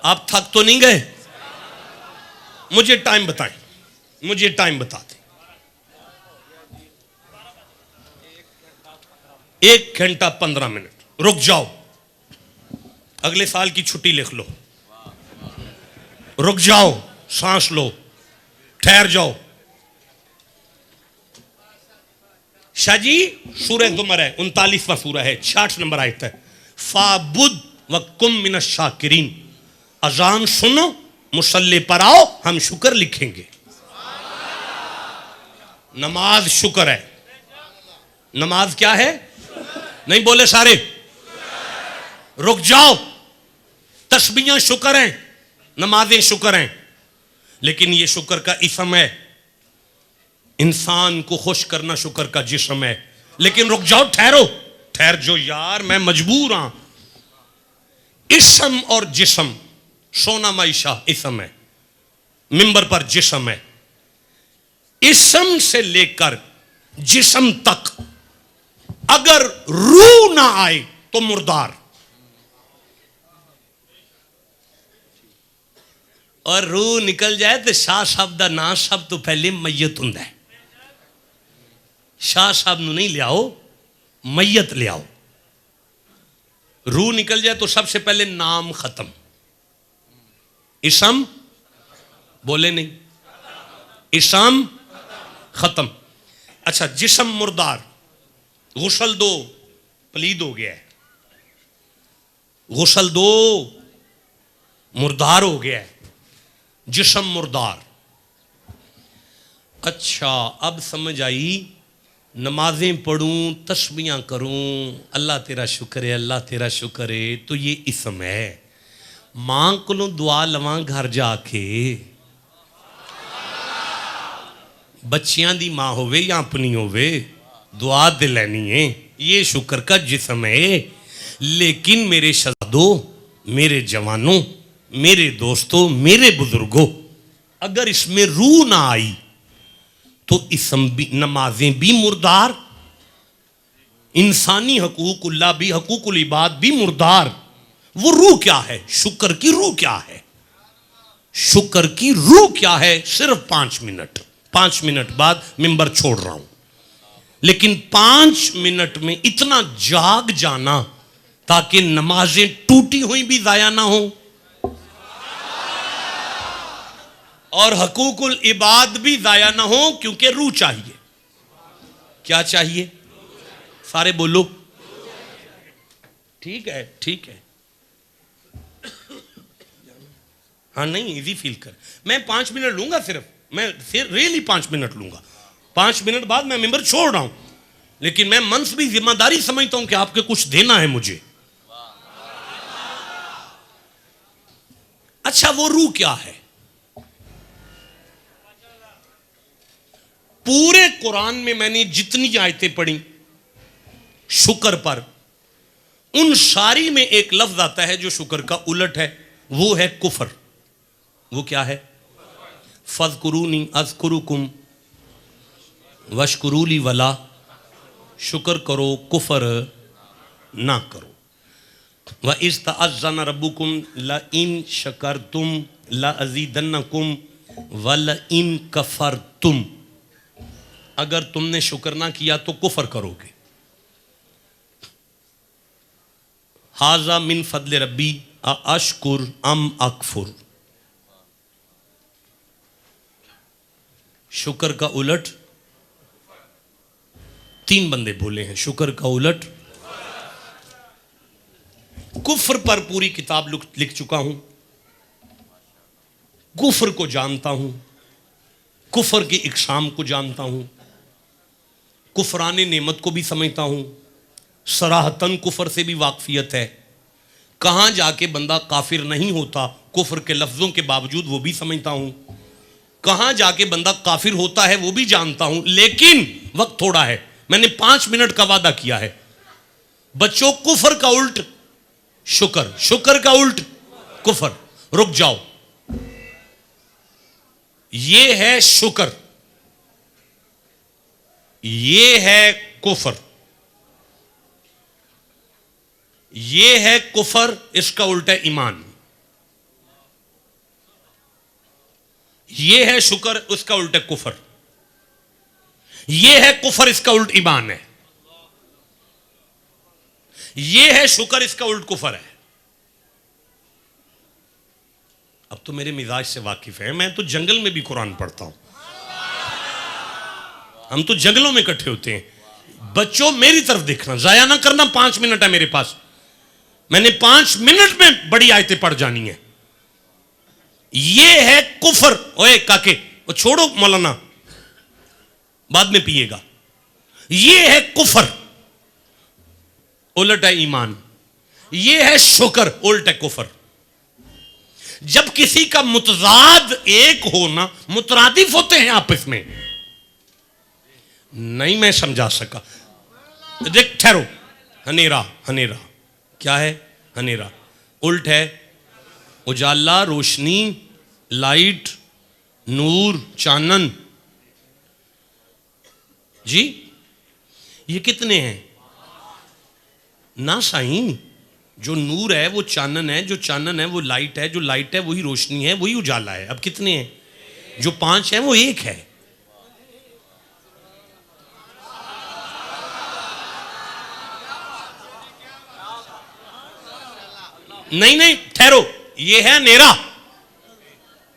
आप थक तो नहीं गए? मुझे टाइम बताएं, मुझे टाइम बता दें। 1 घंटा 15 मिनट। रुक जाओ, अगले साल की छुट्टी लिख लो। रुक जाओ, सांस लो, ठहर जाओ। शाह जी सूरह ज़ुमर है, 39वां सूरह है, 66 नंबर आयत है। फाबुद व कुम मिनश शाकिरीन। अजान सुनो, मुसल्ले पर आओ, हम शुक्र लिखेंगे। नमाज शुक्र है। नमाज क्या है? नहीं बोले सारे? रुक जाओ, तस्बीहां शुक्र हैं, नमाजें शुक्र हैं, लेकिन ये शुक्र का इसम है। इंसान को खुश करना शुक्र का जिस्म है। लेकिन रुक जाओ, ठहरो, ठहर जो यार, मैं मजबूर हूं। इसम और जिस्म, सोना माइशा इसम है, मिंबर पर जिस्म है। इसम से लेकर जिस्म तक अगर रूह ना आए तो मुर्दार, और रूह निकल जाए तो शाह साहब दा ना सब तो पहले मैयत हुंदा है। शाह साहब नूं नहीं लियाओ, मैयत लियाओ। रूह निकल जाए तो सबसे पहले नाम खत्म, इसम बोले नहीं, इसम खत्म। अच्छा, जिस्म मुर्दार, गुसल दो, पलीद हो गया है, गुसल दो, मुर्दार हो गया है, जिस्म मुर्दार। अच्छा, अब समझ आई। नमाजें पढ़ूं, तस्बीहां करूं, अल्लाह तेरा शुक्र है, अल्लाह तेरा शुक्र है, तो ये इसम है। मां को दुआ लवां घर जाके, बच्चियां दी मां होवे या अपनी होवे, दुआ दे लैनी है, ये शुक्र का जिस्म है। लेकिन मेरे शहजादों, मेरे जवानों, मेरे दोस्तों, मेरे बुजुर्गों, अगर इसमें रूह ना आई तो इसम भी, नमाजें भी मुर्दार, इंसानी हकूकुल्लाह भी, हकूकुल इबाद भी मुर्दार। वो रूह क्या है? शुक्र की रूह क्या है? शुक्र की रूह क्या है? सिर्फ 5 मिनट। 5 मिनट बाद मिंबर छोड़ रहा हूं, लेकिन 5 मिनट में इतना जाग जाना ताकि नमाजें टूटी हुई भी जाया ना हो और हकूकुल इबाद भी जाया ना हो, क्योंकि रूह चाहिए। क्या चाहिए? सारे बोलो। ठीक है, ठीक है। हाँ, नहीं, इजी फील कर। मैं 5 मिनट लूंगा सिर्फ, मैं फिर रियली 5 मिनट लूंगा। 5 मिनट बाद मैं मेंबर छोड़ रहा हूं, लेकिन मैं मन से भी जिम्मेदारी समझता हूं कि आपके कुछ देना है मुझे। अच्छा, वो रूह क्या है? पूरे कुरान में मैंने जितनी आयतें पढ़ी शुक्र पर, उन सारी में एक लफ्ज आता है जो शुक्र का उलट है, वो है कुफर। वो क्या है? फज़कुरूनी अज़कुरुकुम वशकुरूली वला, शुक्र करो, कुफर ना करो। व इज़ तअज़्ज़न रब्बुकुम ला इन शकरतुम ला अज़ीदन्नकुम व ला इन कफरतुम, अगर तुमने शुक्र ना किया तो कुफर करोगे। हाजा मिन फदल रब्बी अशकुर अम अकफुर। शुक्र का उलट 3 बंदे बोले हैं, शुक्र का उलट। कुफर पर पूरी किताब लिख चुका हूं, कुफर को जानता हूं, कुफर की इकसाम को जानता हूं, कुफराने नेमत को भी समझता हूं, सराहतन कुफर से भी वाकफियत है। कहां जाके बंदा काफिर नहीं होता कुफर के लफ्जों के बावजूद, वो भी समझता हूं। कहां जाके बंदा काफिर होता है वो भी जानता हूं। लेकिन वक्त थोड़ा है, मैंने 5 मिनट का वादा किया है। बच्चों, कुफर का उल्ट शुक्र, शुक्र का उल्ट कुफर। रुक जाओ, ये है शुक्र, ये है कुफर, ये है कुफर, इसका उल्टा ईमान। ये है शुक्र, उसका उल्टा कुफर। ये है कुफर, इसका उल्ट ईमान है। ये है शुक्र, इसका उल्ट कुफर है। अब तो मेरे मिजाज से वाकिफ है, मैं तो जंगल में भी कुरान पढ़ता हूं। हम तो जंगलों में इकट्ठे होते हैं। बच्चों मेरी तरफ देखना, जाया ना करना। 5 मिनट है मेरे पास, मैंने 5 मिनट में बड़ी आयतें पढ़ जानी है। ये है कुफर। ओए काके, वो छोड़ो मौलाना, बाद में पिएगा। ये है कुफर, उलट है ईमान। ये है शुक्र, उल्ट है कुफर। जब किसी का मुतजाद एक हो ना, मुतरादिफ होते हैं आपस में। नहीं मैं समझा सका, देख ठहरो। हनेरा, हनेरा क्या है? हनेरा उल्ट है उजाला, रोशनी, लाइट, नूर, चानन। जी ये कितने हैं? ना साईं, जो नूर है वो चानन है, जो चानन है वो लाइट है, जो लाइट है वही रोशनी है, वही उजाला है। अब कितने हैं? जो 5 हैं वो एक है। नहीं नहीं ठहरो, ये है अंधेरा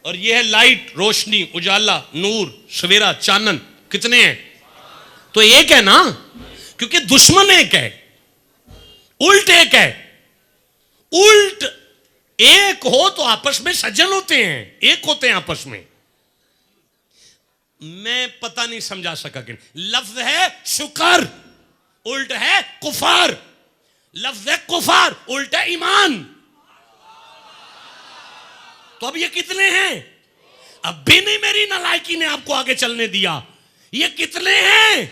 और ये है लाइट, रोशनी, उजाला, नूर, सवेरा, चानन। कितने हैं? तो एक है ना, क्योंकि दुश्मन एक है, उल्ट एक है। उल्ट एक हो तो आपस में सज्जन होते हैं, एक होते हैं आपस में। मैं पता नहीं समझा सका कि लफ्ज है शुक्र, उल्ट है कुफार। लफ्ज है कुफार, उल्ट है ईमान। तो अब ये कितने हैं? अब भी नहीं मेरी नालायकी ने आपको आगे चलने दिया। ये कितने हैं?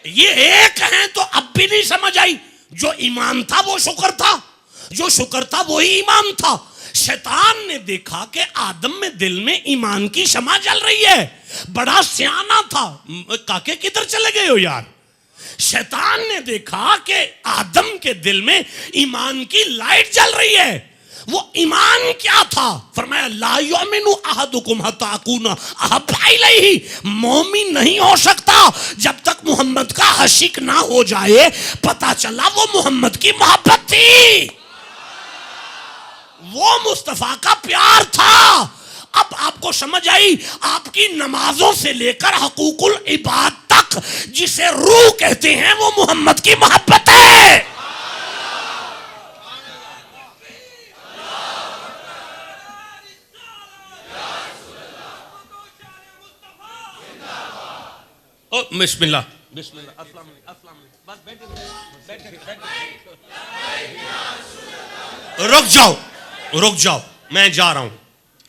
ये एक हैं। तो अब भी नहीं समझ आई, जो ईमान था वो शुक्र था, जो शुक्र था वही ईमान था। शैतान ने देखा कि आदम में दिल में ईमान की शमा जल रही है, बड़ा सियाना था। काके किधर चले गए हो यार? शैतान ने देखा कि आदम के दिल में ईमान की लाइट जल रही है। वो ईमान क्या था? फरमाया ला युमिनु अहदुकुम हत्ता अकूना अहब्बा इलैहि। मोमिन नहीं हो सकता जब तक मोहम्मद का आशिक ना हो जाए। पता चला वो मोहम्मद की मोहब्बत थी, वो मुस्तफा का प्यार था। अब आपको समझ आई? आपकी नमाजों से लेकर हकूकुल इबाद तक जिसे रूह कहते हैं वो मोहम्मद की मोहब्बत है। ओ बिस्मिल्लाह बिस्मिल्लाह, अस्सलाम वालेकुम। बस बैठे बैठे। रुक जाओ, रुक जाओ, मैं जा रहा हूं।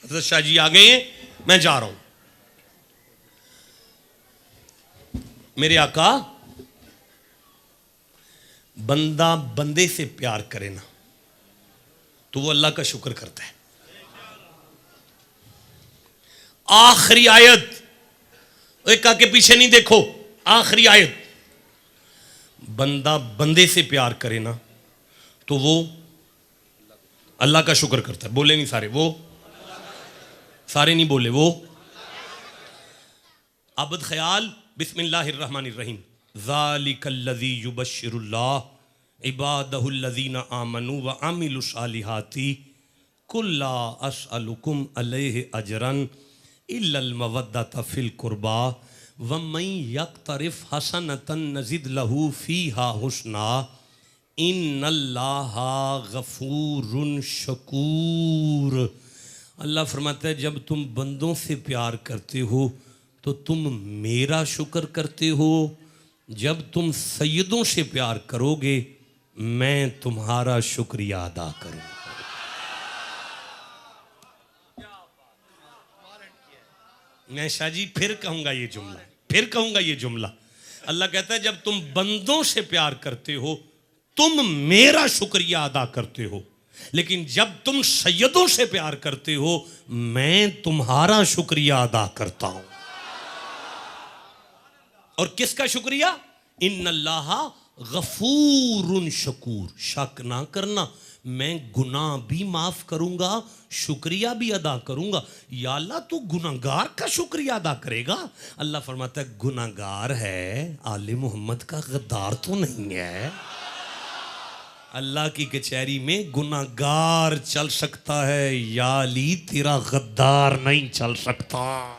हज़रत शाह जी आ गए हैं, मैं जा रहा हूं। मेरे आका, बंदा बंदे से प्यार करे ना तो वो अल्लाह का शुक्र करता है। आखिरी आयत, एक के पीछे नहीं देखो, आखिरी आयत। बंदा बंदे से प्यार करे ना तो वो अल्लाह का शुक्र करता है। बोले नहीं सारे, वो सारे नहीं बोले, वो अबद ख्याल। बिस्मिल्लाहिर्रहमानिर्रहीम। ज़ालिकल्लज़ी युबश्शिरुल्लाह इबादहुल्लज़ीना आमनू व अमिलुस्सालिहाति कुल्ला अस्अलुकुम अलैहि अजरन इल्लल मवद्दत फिल कुर्बा वमन यक्तरिफ हसनतन नज़िद लहू फीहा हुस्ना इन्नल्लाहा गफूरुन शकूर। अल्लाह फरमाता है जब तुम बंदों से प्यार करते हो तो तुम मेरा शुक्र करते हो। जब तुम सैयदों से प्यार करोगे मैं तुम्हारा शुक्रिया अदा करूंगा। मैं शाह जी फिर कहूंगा ये जुमला, फिर कहूंगा ये जुमला। अल्लाह कहता है जब तुम बंदों से प्यार करते हो तुम मेरा शुक्रिया अदा करते हो, लेकिन जब तुम सैयदों से प्यार करते हो मैं तुम्हारा शुक्रिया अदा करता हूं। और किसका शुक्रिया? इन्नल्लाहा गफूरुन शकूर। शक ना करना, मैं गुनाह भी माफ करूंगा, शुक्रिया भी अदा करूंगा। या अल्लाह तू गुनाहगार का शुक्रिया अदा करेगा? अल्लाह फरमाता है गुनाहगार है, आले मोहम्मद का गद्दार तो नहीं है। अल्लाह की कचहरी में गुनाहगार चल सकता है, या अली तेरा गद्दार नहीं चल सकता।